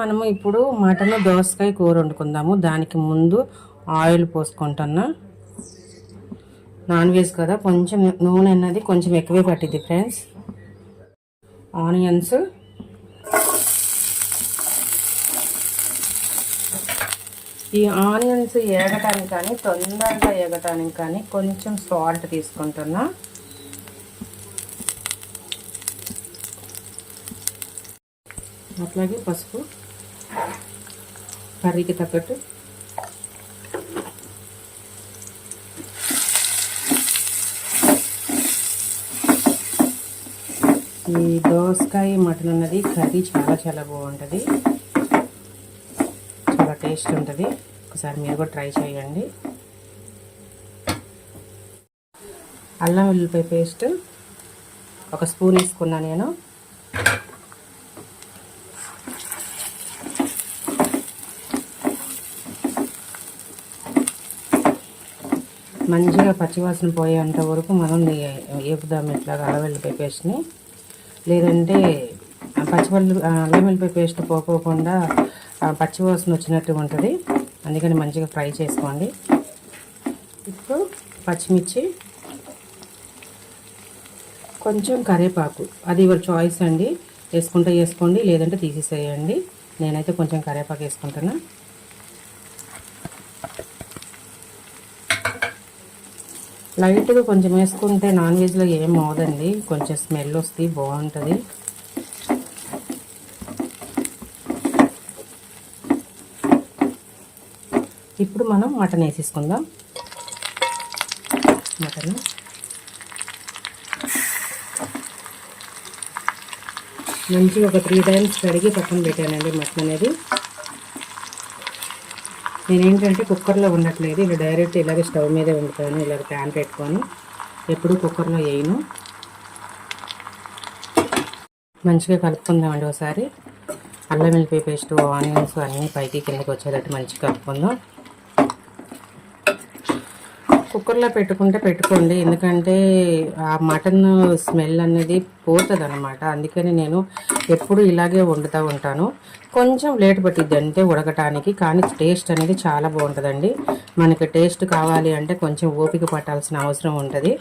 మనము ఇప్పుడు మటన్ దోసకాయ కూర వండుకుందాము. దానికి ముందు ఆయిల్ పోసుకుంటున్నా. నాన్ వెజ్ కదా, కొంచెం నూనె అన్నది కొంచెం ఎక్కువే పట్టింది ఫ్రెండ్స్. ఆనియన్స్, ఈ ఆనియన్స్ ఏగటానికి కానీ తొందరగా ఏగటానికి కానీ కొంచెం సాల్ట్ తీసుకుంటున్నా. అట్లాగే పసుపు కర్రీకి తగ్గట్టు. ఈ దోసకాయ మటన్ అన్నది కర్రీ చాలా బాగుంటుంది, చాలా టేస్ట్ ఉంటుంది. ఒకసారి మీరు కూడా ట్రై చేయండి. అల్లం వెల్లుల్లిపాయ పేస్ట్ 1 స్పూన్ వేసుకున్నా నేను. మంచిగా పచ్చివాసన పోయేంత వరకు మనం వేపుదాం ఇట్లాగా అల్లం వెల్లుల్లిపాయ పేస్ట్ని. లేదంటే అల్లం వెల్లుల్లిపాయ పేస్ట్ పోకోకుండా పచ్చివాసన వచ్చినట్టు ఉంటుంది. అందుకని మంచిగా ఫ్రై చేసుకోండి. ఇప్పుడు పచ్చిమిర్చి, కొంచెం కరివేపాకు, అది యువర్ చాయిస్ అండి. వేసుకుంటే వేసుకోండి, లేదంటే తీసేసేయండి. నేనైతే కొంచెం కరివేపాకు వేసుకుంటున్నా. లైట్గా కొంచెం వేసుకుంటే నాన్ వెజ్లో ఏం అవదండి, కొంచెం స్మెల్ వస్తుంది, బాగుంటుంది. ఇప్పుడు మనం మటన్ వేసేసుకుందాం. మటన్ మంచిగా ఒక 3 టైమ్స్ కడిగి పక్కన పెట్టానండి. మటన్ అనేది నేనేంటంటే కుక్కర్లో ఉండట్లేదు, ఇలా డైరెక్ట్ ఇలాగే స్టవ్ మీదే వండుతాను. ఇలాగ ప్యాన్ పెట్టుకొని ఎప్పుడు కుక్కర్లో వేయను. మంచిగా కలుపుకుందామండి ఒకసారి. అల్లం వెల్లుల్లిపాయ పేస్ట్, ఆనియన్స్ అన్నీ పైకి కిందకి వచ్చేటట్టు మంచిగా కలుపుకుందాం. కుక్కర్లో పెట్టుకోండి, ఎందుకంటే ఆ మటన్ స్మెల్ అనేది పోతుంది అన్నమాట. అందుకని నేను ఎప్పుడు ఇలాగే వండుతూ ఉంటాను. కొంచెం లేట్ పట్టిద్ది అంతే ఉడకటానికి, కానీ టేస్ట్ అనేది చాలా బాగుంటుందండి. మనకి టేస్ట్ కావాలి అంటే కొంచెం ఓపిక పట్టాల్సిన అవసరం ఉంటుంది.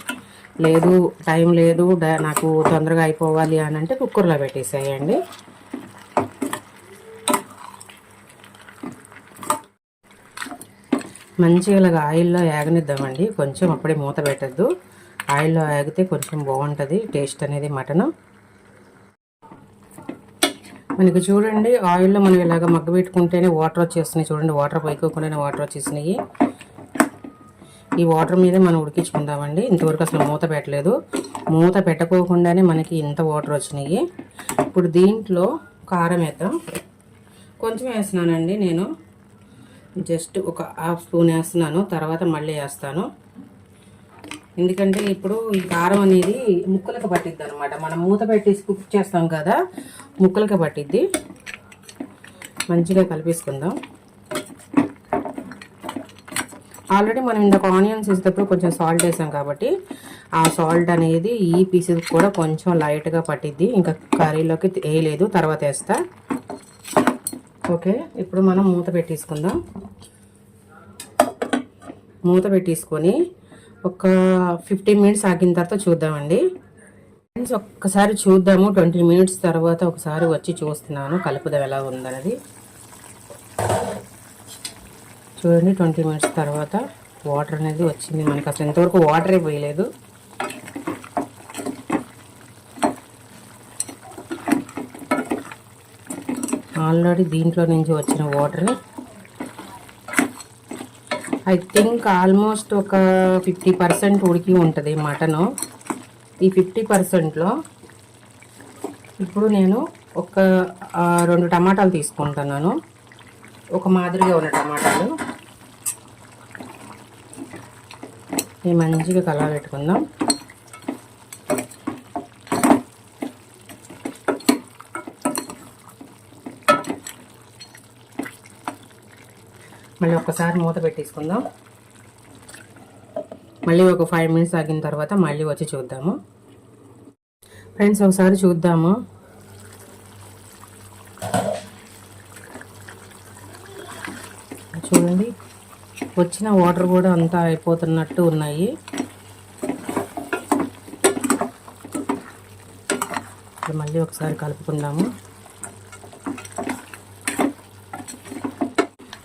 లేదు టైం లేదు నాకు తొందరగా అయిపోవాలి అని అంటే కుక్కర్లో పెట్టేసేయండి. మంచిగా ఇలాగ ఆయిల్లో ఏగనిద్దామండి. కొంచెం అప్పుడే మూత పెట్టద్దు, ఆయిల్లో ఏగితే కొంచెం బాగుంటుంది టేస్ట్ అనేది మటను. మనకి చూడండి ఆయిల్లో మనం ఇలాగ మగ్గ పెట్టుకుంటేనే వాటర్ వచ్చేస్తున్నాయి. చూడండి వాటర్ పైకోకుండానే వాటర్ వచ్చేసినాయి. ఈ వాటర్ మీదే మనం ఉడికించుకుందామండి. ఇంతవరకు అసలు మూత పెట్టలేదు, మూత పెట్టకోకుండానే మనకి ఇంత వాటర్ వచ్చినాయి. ఇప్పుడు దీంట్లో కారం వేద్దాం. కొంచెం వేస్తున్నానండి నేను, జస్ట్ ఒక 1/2 స్పూన్ వేస్తున్నాను, తర్వాత మళ్ళీ వేస్తాను. ఎందుకంటే ఇప్పుడు ఈ కారం అనేది ముక్కలకు పట్టిద్ది అనమాట. మనం మూత పెట్టేసి కుక్ చేస్తాం కదా, ముక్కలకి పట్టిద్ది. మంచిగా కలిపేసుకుందాం. ఆల్రెడీ మనం ఇందాక ఆనియన్స్ వేసేటప్పుడు కొంచెం సాల్ట్ వేసాం కాబట్టి ఆ సాల్ట్ అనేది ఈ పీసెస్ కూడా కొంచెం లైట్గా పట్టిద్ది. ఇంకా కర్రీలోకి వేయలేదు, తర్వాత వేస్తా. ఓకే, ఇప్పుడు మనం మూత పెట్టేసుకుందాం. మూత పెట్టేసుకొని ఒక 15 మినిట్స్ ఆగిన తర్వాత చూద్దామండి. ఫ్రెండ్స్ ఒక్కసారి చూద్దాము. 20 మినిట్స్ తర్వాత ఒకసారి వచ్చి చూస్తున్నాను కలుపుదాం ఎలా ఉందన్నది. చూడండి 20 మినిట్స్ తర్వాత వాటర్ అనేది వచ్చింది. మనకి అసలు ఇంతవరకు వాటరే పోయలేదు. ఆల్రెడీ దీంట్లో నుంచి వచ్చిన వాటర్ ఐ థింక్ ఆల్మోస్ట్ ఒక 50% ఉడికి ఉంటుంది మటను. ఈ 50%లో ఇప్పుడు నేను ఒక 2 టమాటాలు తీసుకుంటున్నాను, ఒక మాదిరిగా ఉన్న టమాటాలు. ఇవి మంచిగా కలబెట్టుకుందాం. మళ్ళీ ఒకసారి మూత పెట్టేసుకుందాం. మళ్ళీ ఒక 5 మినిట్స్ ఆగిన తర్వాత మళ్ళీ వచ్చి చూద్దాము. ఫ్రెండ్స్ ఒకసారి చూద్దాము. చూడండి వచ్చిన వాటర్ కూడా అంతా అయిపోతున్నట్టు ఉన్నాయి. మళ్ళీ ఒకసారి కలుపుకుందాము.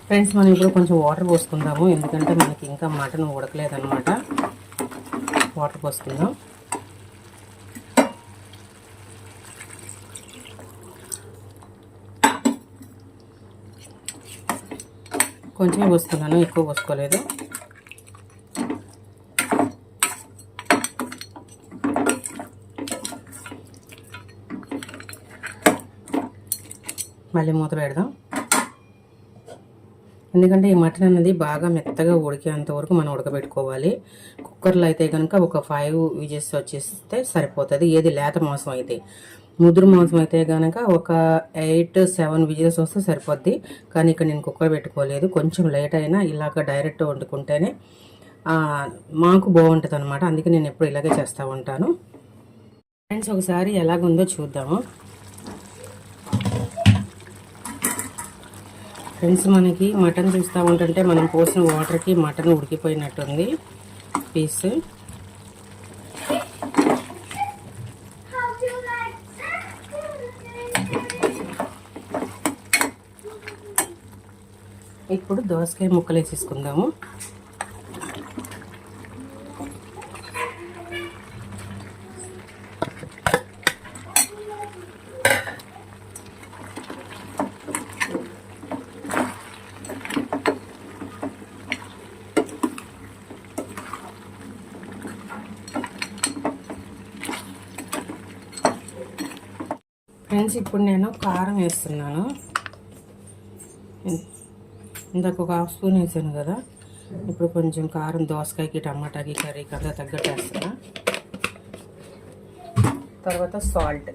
ఫ్రెండ్స్ మనం ఇప్పుడు కొంచెం వాటర్ పోసుకుందాము, ఎందుకంటే మనకి ఇంకా మటన్ ఉడకలేదన్నమాట. వాటర్ పోసుకుందాం. కొంచెం పోసుకున్నాను, ఎక్కువ పోసుకోలేదు. మళ్ళీ మూత పెడదాం. ఎందుకంటే ఈ మటన్ అనేది బాగా మెత్తగా ఉడికేంత వరకు మనం ఉడకబెట్టుకోవాలి. కుక్కర్లో అయితే కనుక ఒక 5 విజిల్స్ వచ్చేస్తే సరిపోతుంది. ఏది లేత మాంసం అయితే, ముదురు మాంసం అయితే కనుక ఒక 8-7 విజిల్స్ వస్తే సరిపోద్ది. కానీ ఇక్కడ నేను కుక్కర్ పెట్టుకోలేదు. కొంచెం లేట్ అయినా ఇలాగ డైరెక్ట్ వండుకుంటేనే మాకు బాగుంటుంది అనమాట. అందుకే నేను ఎప్పుడు ఇలాగే చేస్తూ ఉంటాను. ఫ్రెండ్స్ ఒకసారి ఎలాగుందో చూద్దాము. ఫ్రెండ్స్ మనకి మటన్ చూస్తూ ఉంటుంటే మనం పోసిన వాటర్కి మటన్ ఉడికిపోయినట్టుంది పీస్. ఇప్పుడు దోసకాయ ముక్కలు వేసేసుకుందాము. ఫ్రెండ్స్ ఇప్పుడు నేను కారం వేస్తున్నాను. ఇందాక ఒక 1/2 స్పూన్ వేసాను కదా, ఇప్పుడు కొంచెం కారం దోసకాయకి టమాటాకి కర్రీకి అంతా తగ్గట్టు వేస్తున్నా. తర్వాత సాల్ట్,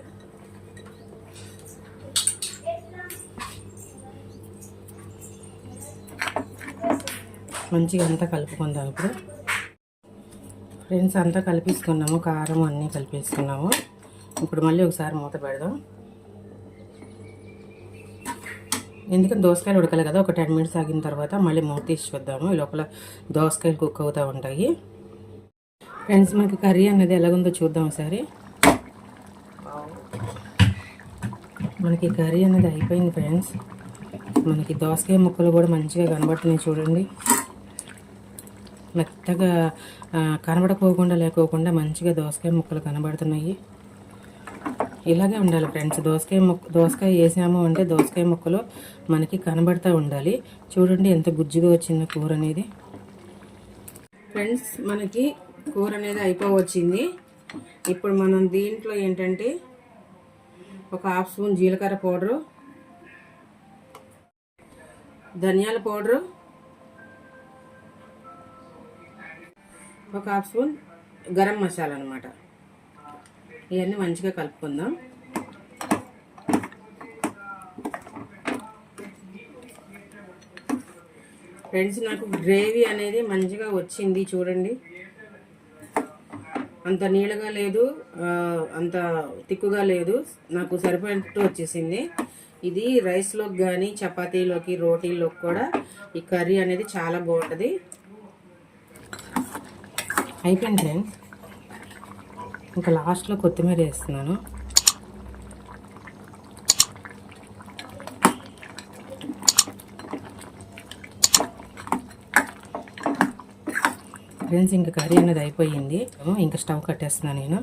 మంచిగా అంతా కలుపుకుందాం. ఇప్పుడు ఫ్రెండ్స్ అంతా కలిపేసుకున్నాము, కారం అన్నీ కలిపేసుకున్నాము. ఇప్పుడు మళ్ళీ ఒకసారి మూత పెడదాం. ఎందుకంటే దోసకాయలు ఉడకాలి కదా, ఒక 10 మినిట్స్ ఆగిన తర్వాత మళ్ళీ మూత తీసి చూద్దాము. ఈ లోపల దోసకాయలు కుక్ అవుతూ ఉంటాయి. ఫ్రెండ్స్ మనకి కర్రీ అనేది ఎలాగుందో చూద్దాం ఒకసారి. మనకి కర్రీ అనేది అయిపోయింది ఫ్రెండ్స్. మనకి దోసకాయ ముక్కలు కూడా మంచిగా కనబడుతున్నాయి చూడండి. మెత్తగా కనబడకోకుండా లేకోకుండా మంచిగా దోసకాయ ముక్కలు కనబడుతున్నాయి. ఇలాగే ఉండాలి ఫ్రెండ్స్. దోసకాయ వేసాము అంటే దోసకాయ ముక్కలు మనకి కనబడుతూ ఉండాలి. చూడండి ఎంత గుజ్జుగా వచ్చిందో కూర అనేది. ఫ్రెండ్స్ మనకి కూర అనేది అయిపోవచ్చింది. ఇప్పుడు మనం దీంట్లో ఏంటంటే ఒక 1/2 స్పూన్ జీలకర్ర పౌడరు, ధనియాల పౌడరు, ఒక 1/2 స్పూన్ గరం మసాలా అన్నమాట. ఇవన్నీ మంచిగా కలుపుకుందాం. ఫ్రెండ్స్ నాకు గ్రేవీ అనేది మంచిగా వచ్చింది చూడండి. అంత నీళ్ళగా లేదు, అంత తిక్కుగా లేదు, నాకు సరిపోయినట్టు వచ్చేసింది. ఇది రైస్లోకి కానీ చపాతీలోకి రోటీలోకి కూడా ఈ కర్రీ అనేది చాలా బాగుంటుంది. అయిపోయింది ఫ్రెండ్స్. ఇంకా లాస్ట్లో కొత్తిమీర వేస్తున్నాను. ఫ్రెండ్స్ ఇంకా కర్రీ అనేది అయిపోయింది. ఇంకా స్టవ్ కట్టేస్తున్నాను నేను.